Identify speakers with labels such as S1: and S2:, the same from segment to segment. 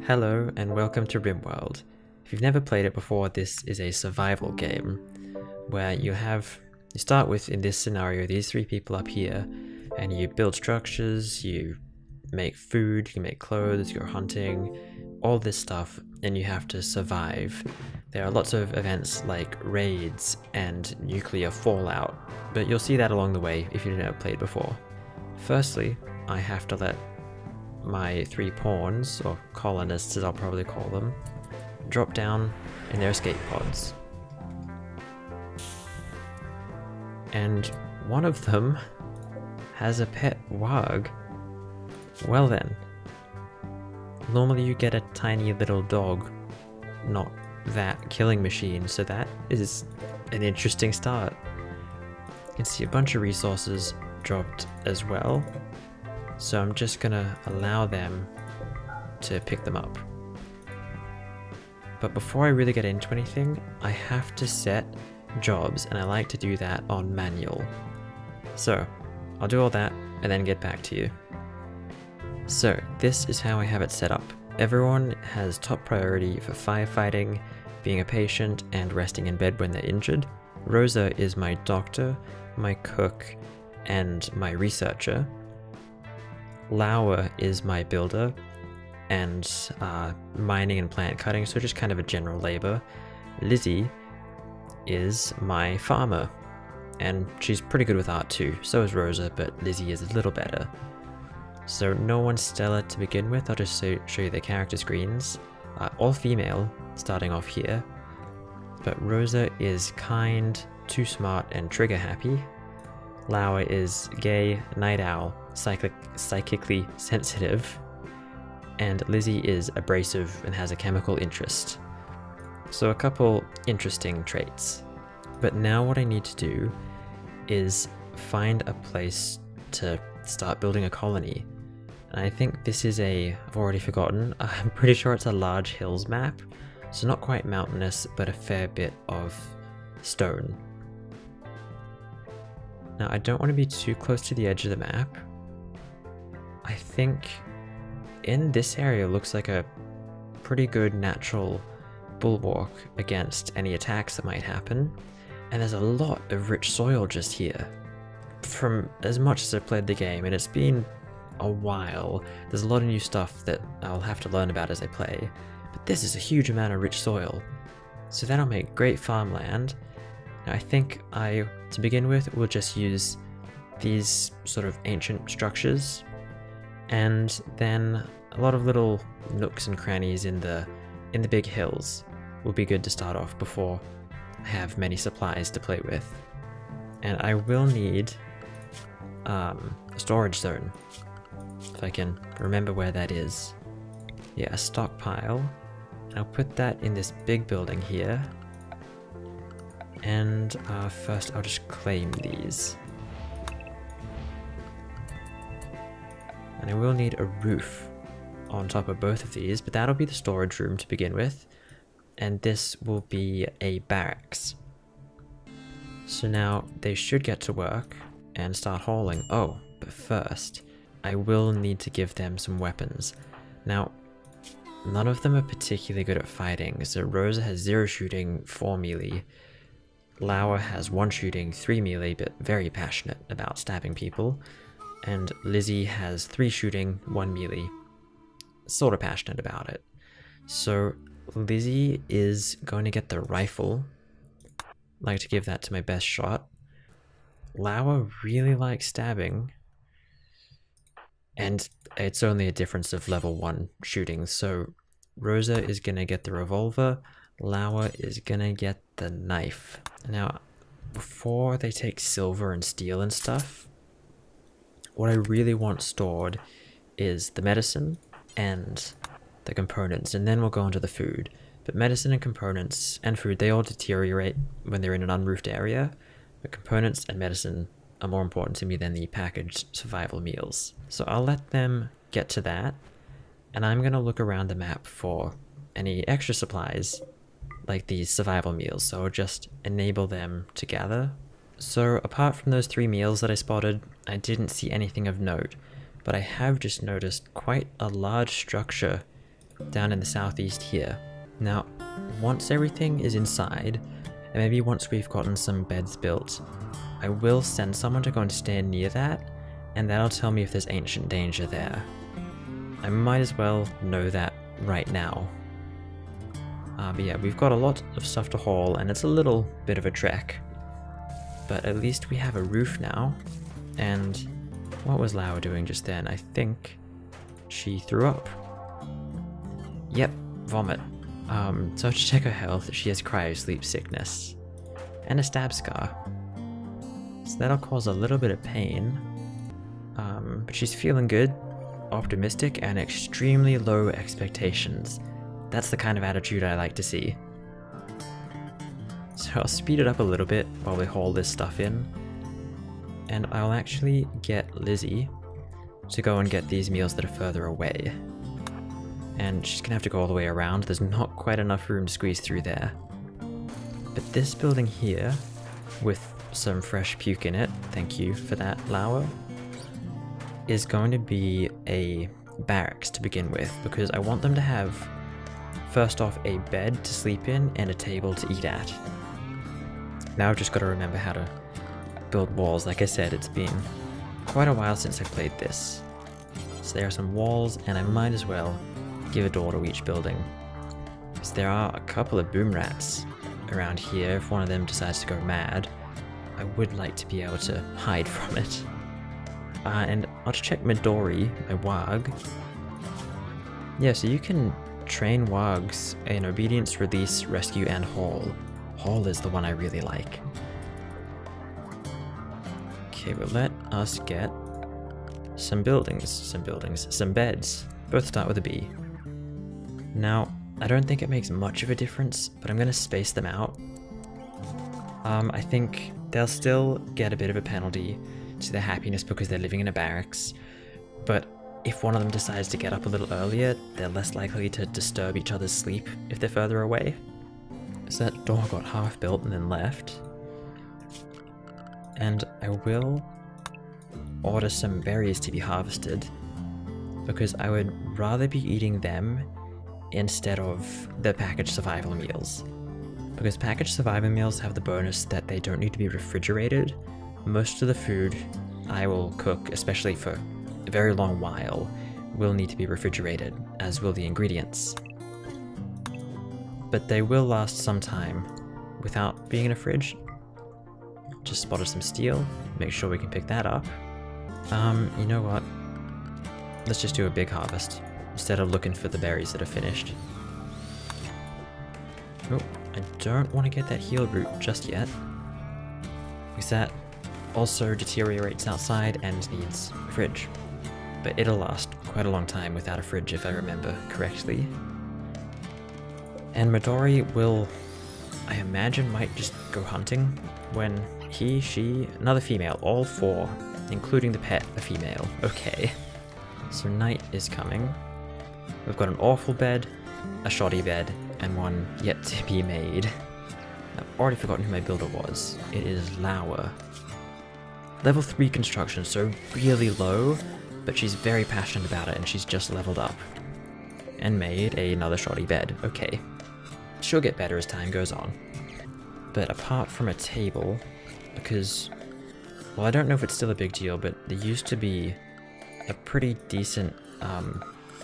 S1: Hello and welcome to Rimworld. If you've never played it before, this is a survival game where you start with, in this scenario, these three people up here, and you build structures, you make food, you make clothes, you're hunting, all this stuff, and you have to survive. There are lots of events like raids and nuclear fallout, but you'll see that along the way if you've never played before. Firstly, I have to let my three pawns, or colonists as I'll probably call them, drop down in their escape pods. And one of them has a pet warg. Well then, normally you get a tiny little dog, not that killing machine, so that is an interesting start. You can see a bunch of resources dropped as well, so I'm just gonna allow them to pick them up. But before I really get into anything, I have to set jobs, and I like to do that on manual. So I'll do all that and then get back to you. So this is how I have it set up. Everyone has top priority for firefighting, being a patient, and resting in bed when they're injured. Rosa is my doctor, my cook, and my researcher. Laura is my builder and mining and plant cutting, so just kind of a general labor. Lizzie is my farmer, and she's pretty good with art too. So is Rosa, but Lizzie is a little better. So no one's stellar to begin with. I'll just show you the character screens. All female, starting off here. But Rosa is kind, too smart, and trigger happy. Laura is gay, night owl, psychically sensitive, and Lizzie is abrasive and has a chemical interest. So a couple interesting traits. But now what I need to do is find a place to start building a colony. And I think this is I've already forgotten, I'm pretty sure it's a large hills map, so not quite mountainous, but a fair bit of stone. Now I don't want to be too close to the edge of the map. I think in this area looks like a pretty good natural bulwark against any attacks that might happen. And there's a lot of rich soil just here. From as much as I've played the game, and it's been a while, there's a lot of new stuff that I'll have to learn about as I play. But this is a huge amount of rich soil. So that'll make great farmland. Now I think to begin with, we'll just use these sort of ancient structures, and then a lot of little nooks and crannies in the big hills will be good to start off before I have many supplies to play with. And I will need a storage zone, if I can remember where that is. Yeah, a stockpile. I'll put that in this big building here. And first I'll just claim these. And I will need a roof on top of both of these, but that'll be the storage room to begin with. And this will be a barracks. So now they should get to work and start hauling. Oh, but first, I will need to give them some weapons. Now, none of them are particularly good at fighting. So Rosa has 0 shooting, 4 melee. Laura has 1 shooting, 3 melee, but very passionate about stabbing people. And Lizzie has 3 shooting, 1 melee, sort of passionate about it. So Lizzie is going to get the rifle. I'd like to give that to my best shot. Laura really likes stabbing, and it's only a difference of level 1 shooting, so Rosa is going to get the revolver. Laura is gonna get the knife. Now, before they take silver and steel and stuff, what I really want stored is the medicine and the components, and then we'll go on to the food. But medicine and components and food, they all deteriorate when they're in an unroofed area, but components and medicine are more important to me than the packaged survival meals. So I'll let them get to that, and I'm gonna look around the map for any extra supplies like these survival meals, so I'll just enable them to gather. So apart from those 3 meals that I spotted, I didn't see anything of note, but I have just noticed quite a large structure down in the southeast here. Now, once everything is inside, and maybe once we've gotten some beds built, I will send someone to go and stand near that, and that'll tell me if there's ancient danger there. I might as well know that right now. But yeah, we've got a lot of stuff to haul, and it's a little bit of a trek. But at least we have a roof now. And what was Lau doing just then? I think she threw up. Yep, vomit. So to check her health, she has cryo-sleep sickness. And a stab scar. So that'll cause a little bit of pain. But she's feeling good, optimistic, and extremely low expectations. That's the kind of attitude I like to see. So I'll speed it up a little bit while we haul this stuff in. And I'll actually get Lizzie to go and get these meals that are further away. And she's gonna have to go all the way around. There's not quite enough room to squeeze through there. But this building here, with some fresh puke in it, thank you for that, Lauer, is going to be a barracks to begin with, because I want them to have, first off, a bed to sleep in and a table to eat at. Now I've just got to remember how to build walls. Like I said, it's been quite a while since I played this. So there are some walls, and I might as well give a door to each building. Because there are a couple of boom rats around here. If one of them decides to go mad, I would like to be able to hide from it. And I'll just check Midori, my warg. Yeah, so you can train wargs in obedience, release, rescue, and haul. Haul is the one I really like. Okay, well let us get some beds. Both start with a B. Now, I don't think it makes much of a difference, but I'm going to space them out. I think they'll still get a bit of a penalty to their happiness because they're living in a barracks, but if one of them decides to get up a little earlier, they're less likely to disturb each other's sleep if they're further away. So that door got half built and then left. And I will order some berries to be harvested, because I would rather be eating them instead of the packaged survival meals. Because packaged survival meals have the bonus that they don't need to be refrigerated. Most of the food I will cook, especially for a very long while, will need to be refrigerated, as will the ingredients. But they will last some time without being in a fridge. Just spotted some steel, make sure we can pick that up. You know what? Let's just do a big harvest, instead of looking for the berries that are finished. Oh, I don't want to get that heal root just yet, because that also deteriorates outside and needs a fridge. But it'll last quite a long time without a fridge if I remember correctly. And Midori will, I imagine, might just go hunting when he, she, another female, all four, including the pet, a female. Okay. So night is coming. We've got an awful bed, a shoddy bed, and one yet to be made. I've already forgotten who my builder was. It is Lauer. Level 3 construction, so really low, but she's very passionate about it and she's just leveled up. And made another shoddy bed. Okay. She'll get better as time goes on. But apart from a table, because, well, I don't know if it's still a big deal, but there used to be a pretty decent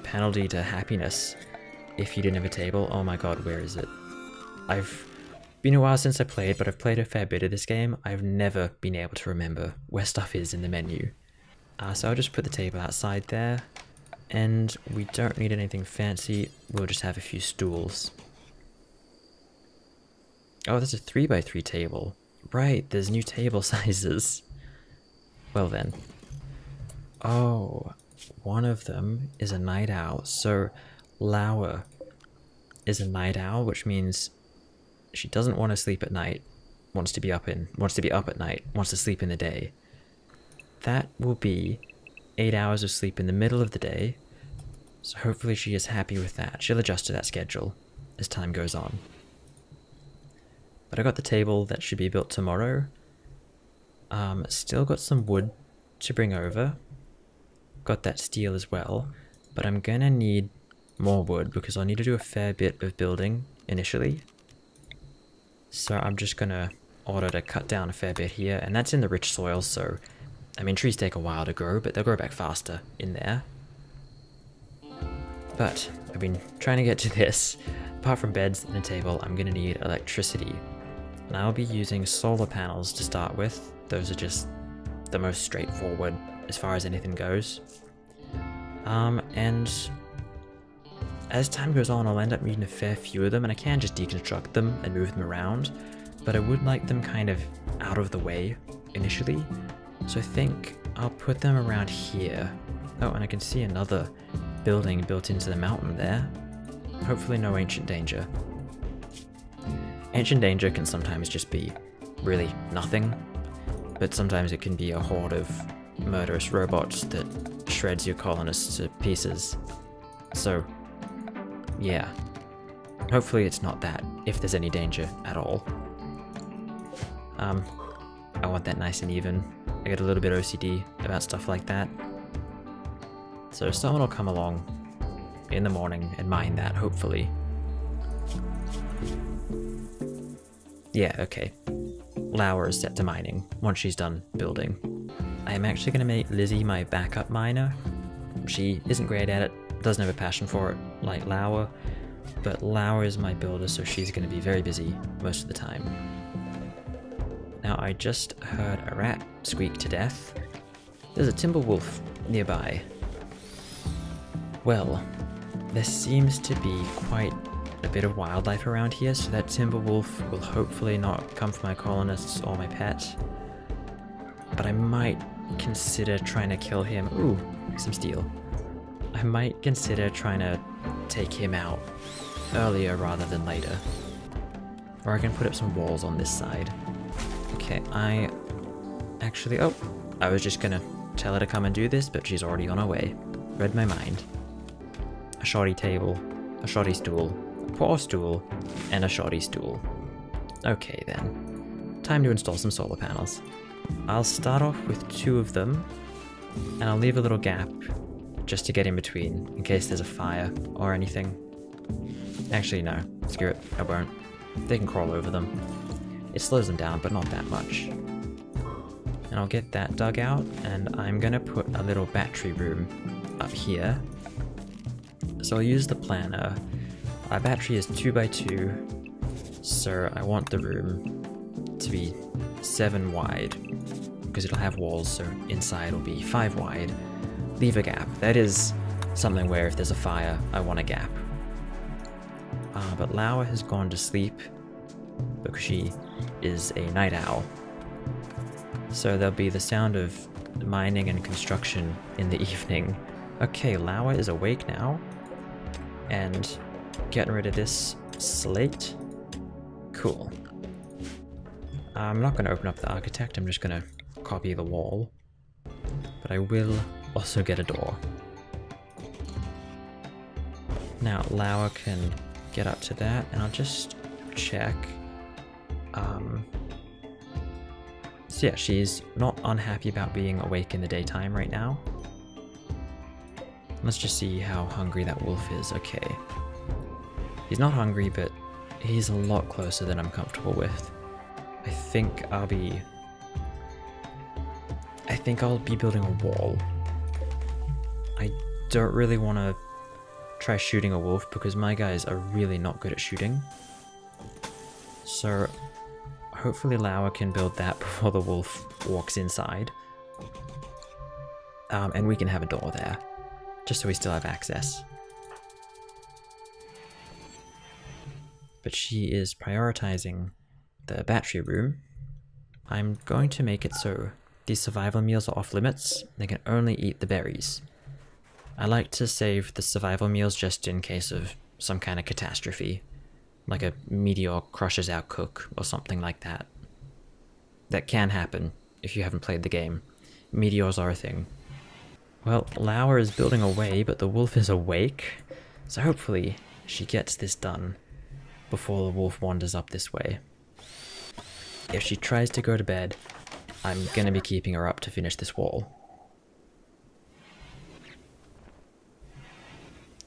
S1: penalty to happiness if you didn't have a table. Oh my god, where is it? I've been a while since I played, but I've played a fair bit of this game. I've never been able to remember where stuff is in the menu. So I'll just put the table outside there, and we don't need anything fancy, we'll just have a few stools. Oh, there's a 3x3 table. Right, there's new table sizes. Well then. Oh, one of them is a night owl. So Lauer is a night owl, which means she doesn't want to sleep at night, wants to be up at night, wants to sleep in the day. That will be 8 hours of sleep in the middle of the day, so hopefully she is happy with that. She'll adjust to that schedule as time goes on. But I got the table that should be built tomorrow. Still got some wood to bring over. Got that steel as well, but I'm gonna need more wood because I'll need to do a fair bit of building initially. So I'm just gonna order to cut down a fair bit here, and that's in the rich soil, so I mean trees take a while to grow, but they'll grow back faster in there. But I've been trying to get to this. Apart from beds and a table, I'm gonna need electricity. And I'll be using solar panels to start with. Those are just the most straightforward as far as anything goes. And as time goes on, I'll end up needing a fair few of them, and I can just deconstruct them and move them around, but I would like them kind of out of the way initially. So I think I'll put them around here. Oh, and I can see another building built into the mountain there. Hopefully no ancient danger. Ancient danger can sometimes just be really nothing, but sometimes it can be a horde of murderous robots that shreds your colonists to pieces. So, yeah. Hopefully it's not that, if there's any danger at all. I want that nice and even. I get a little bit OCD about stuff like that. So someone will come along in the morning and mine that, hopefully. Yeah, okay. Lauer is set to mining once she's done building. I am actually going to make Lizzie my backup miner. She isn't great at it, doesn't have a passion for it like Lauer, but Lauer is my builder, so she's going to be very busy most of the time. Now I just heard a rat squeak to death. There's a timber wolf nearby. Well, there seems to be quite a bit of wildlife around here, so that timber wolf will hopefully not come for my colonists or my pet. But I might consider trying to kill him. Ooh, some steel. I might consider trying to take him out earlier rather than later. Or I can put up some walls on this side. Okay, I was just gonna tell her to come and do this, but she's already on her way. Read my mind. A shoddy table, a shoddy stool, a poor stool, and a shoddy stool. Okay then. Time to install some solar panels. I'll start off with 2 of them, and I'll leave a little gap just to get in between, in case there's a fire or anything. Actually, no. Screw it. I won't. They can crawl over them. It slows them down, but not that much. And I'll get that dug out, and I'm gonna put a little battery room up here. So I'll use the planner. Our battery is 2x2, so I want the room to be 7 wide, because it'll have walls, so inside will be 5 wide. Leave a gap. That is something where if there's a fire, I want a gap. But Lauer has gone to sleep because she is a night owl. So there'll be the sound of mining and construction in the evening. Okay, Lauer is awake now. And getting rid of this slate. Cool. I'm not going to open up the architect, I'm just going to copy the wall. But I will also get a door. Now, Lauer can get up to that, and I'll just check. So yeah, she's not unhappy about being awake in the daytime right now. Let's just see how hungry that wolf is. Okay. He's not hungry, but he's a lot closer than I'm comfortable with. I think I'll be building a wall. I don't really want to try shooting a wolf because my guys are really not good at shooting. So hopefully Lauer can build that before the wolf walks inside. And we can have a door there, just so we still have access. But she is prioritizing the battery room. I'm going to make it so these survival meals are off limits. They can only eat the berries. I like to save the survival meals just in case of some kind of catastrophe, like a meteor crushes our cook or something like that. That can happen if you haven't played the game. Meteors are a thing. Well, Lauer is building away, but the wolf is awake, so hopefully she gets this done before the wolf wanders up this way. If she tries to go to bed, I'm gonna be keeping her up to finish this wall.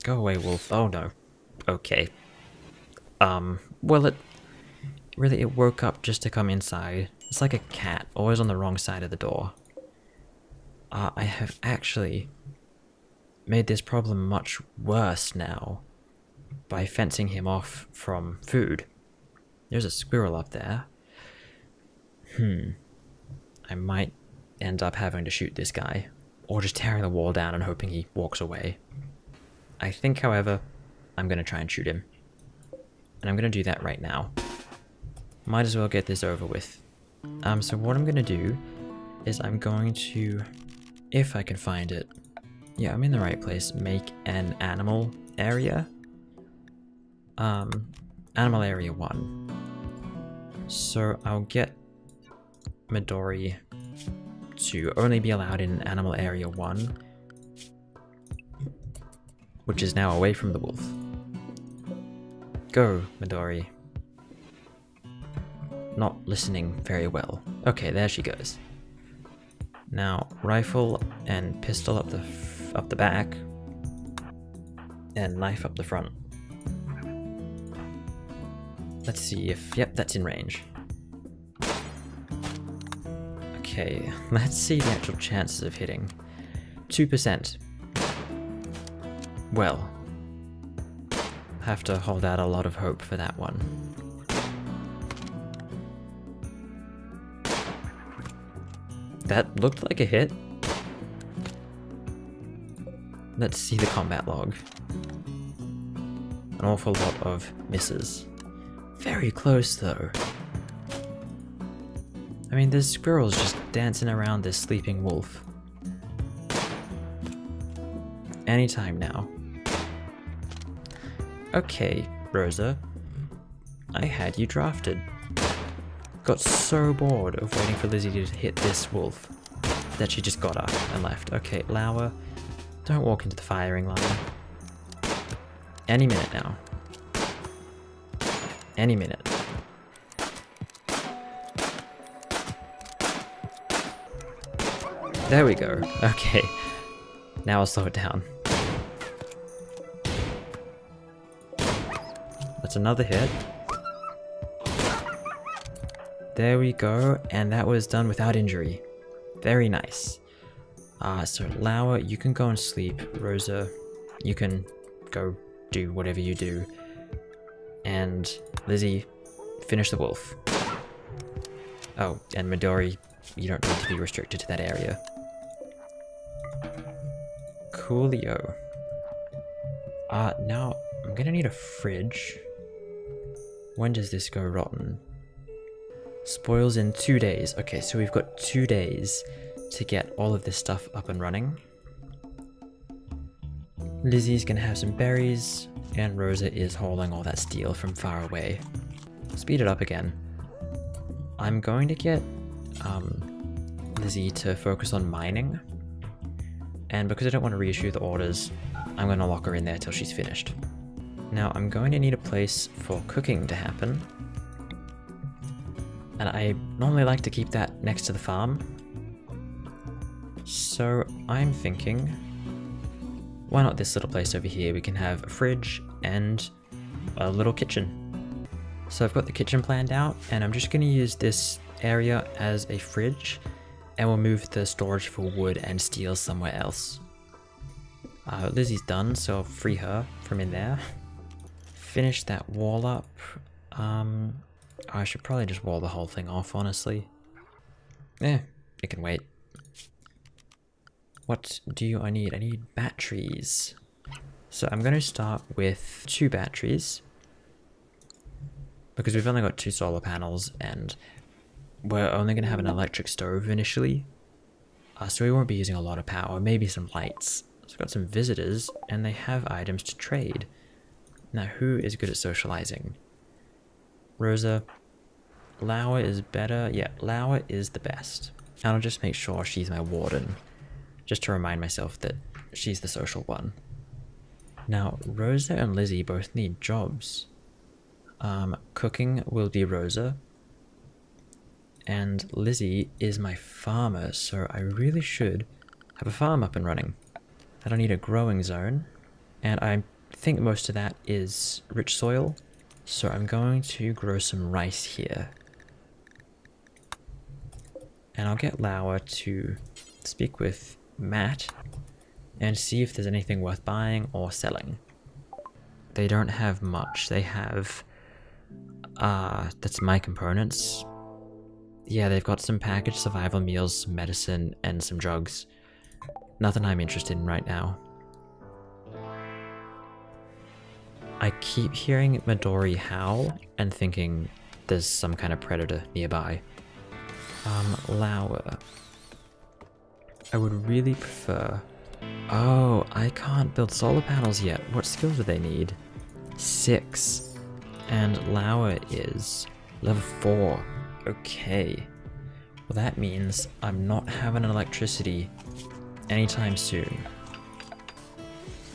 S1: Go away, wolf. Oh no. Okay. Well, it woke up just to come inside. It's like a cat, always on the wrong side of the door. I have actually made this problem much worse now by fencing him off from food. There's a squirrel up there. I might end up having to shoot this guy, or just tearing the wall down and hoping he walks away. I think, however, I'm going to try and shoot him. And I'm going to do that right now. Might as well get this over with. So what I'm going to do is I'm going to, if I can find it, yeah, I'm in the right place, make an animal area. Animal area 1. So I'll get Midori to only be allowed in animal area 1, which is now away from the wolf. Go, Midori. Not listening very well. Okay, there she goes. Now, rifle and pistol up the back, and knife up the front. Let's see if, yep, that's in range. Okay, let's see the actual chances of hitting. 2%. Well, have to hold out a lot of hope for that one. That looked like a hit. Let's see the combat log. An awful lot of misses. Very close though. I mean, there's squirrels just dancing around this sleeping wolf. Anytime now. Okay, Rosa. I had you drafted. Got so bored of waiting for Lizzie to hit this wolf that she just got up and left. Okay, Lauer, don't walk into the firing line. Any minute now. Any minute. There we go. Okay. Now I'll slow it down. That's another hit. There we go, and that was done without injury. Very nice. So Lauer, you can go and sleep. Rosa, you can go do whatever you do. And Lizzie, finish the wolf. Oh, and Midori, you don't need to be restricted to that area. Coolio. Now, I'm gonna need a fridge. When does this go rotten? Spoils in 2 days. Okay, so we've got 2 days to get all of this stuff up and running. Lizzie's gonna have some berries, and Rosa is hauling all that steel from far away. Speed it up again. I'm going to get Lizzie to focus on mining, and because I don't want to reissue the orders, I'm going to lock her in there till she's finished. Now I'm going to need a place for cooking to happen, and I normally like to keep that next to the farm. So I'm thinking, why not this little place over here? We can have a fridge and a little kitchen. So I've got the kitchen planned out, and I'm just going to use this area as a fridge, and we'll move the storage for wood and steel somewhere else. Lizzie's done, so I'll free her from in there. Finish that wall up. I should probably just wall the whole thing off, honestly. It can wait. What do I need? I need batteries. So I'm going to start with 2 batteries, because we've only got 2 solar panels, and we're only going to have an electric stove initially. So we won't be using a lot of power, maybe some lights. So I've got some visitors, and they have items to trade. Now, who is good at socializing? Rosa. Lauer is better. Yeah, Lauer is the best. And I'll just make sure she's my warden, just to remind myself that she's the social one. Now, Rosa and Lizzie both need jobs. Cooking will be Rosa, and Lizzie is my farmer, so I really should have a farm up and running. I don't need a growing zone, and I think most of that is rich soil, so I'm going to grow some rice here. And I'll get Lauer to speak with Matt and see if there's anything worth buying or selling. They don't have much. They have, that's my components. Yeah, they've got some packaged survival meals, some medicine, and some drugs. Nothing I'm interested in right now. I keep hearing Midori howl and thinking there's some kind of predator nearby. Lauer. I would really prefer... Oh, I can't build solar panels yet. What skills do they need? 6. And Lauer is level 4. Okay. Well, that means I'm not having electricity anytime soon.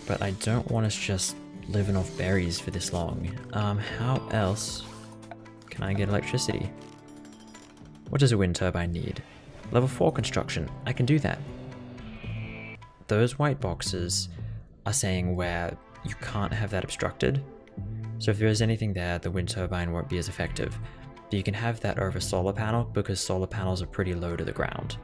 S1: But I don't want us just living off berries for this long. How else can I get electricity? What does a wind turbine need? Level 4 construction. I can do that. Those white boxes are saying where you can't have that obstructed. So if there is anything there, the wind turbine won't be as effective. But you can have that over a solar panel because solar panels are pretty low to the ground.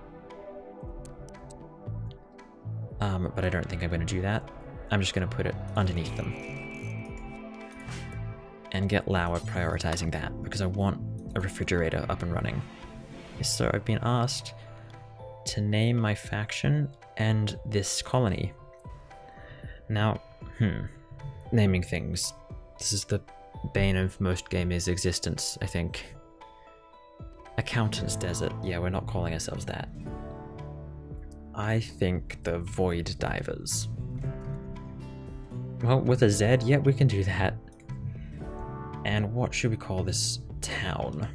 S1: But I don't think I'm going to do that. I'm just going to put it underneath them. And get Lauer prioritizing that because I want a refrigerator up and running. So I've been asked to name my faction and this colony. Now, naming things. This is the bane of most gamers' existence, I think. Accountant's Desert. Yeah, we're not calling ourselves that. I think the Void Diverz. Well, with a Z, yeah, we can do that. And what should we call this town?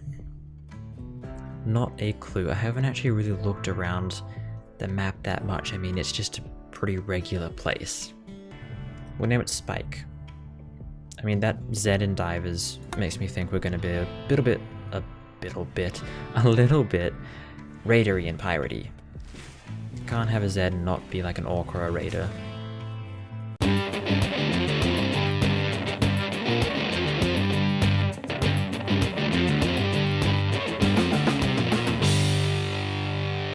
S1: Not a clue. I haven't actually really looked around the map that much. I mean, it's just a pretty regular place. We'll name it Spike. I mean, that Z in Diverz makes me think we're going to be a little bit raidery and piratey. Can't have a Z and not be like an orc or a raider.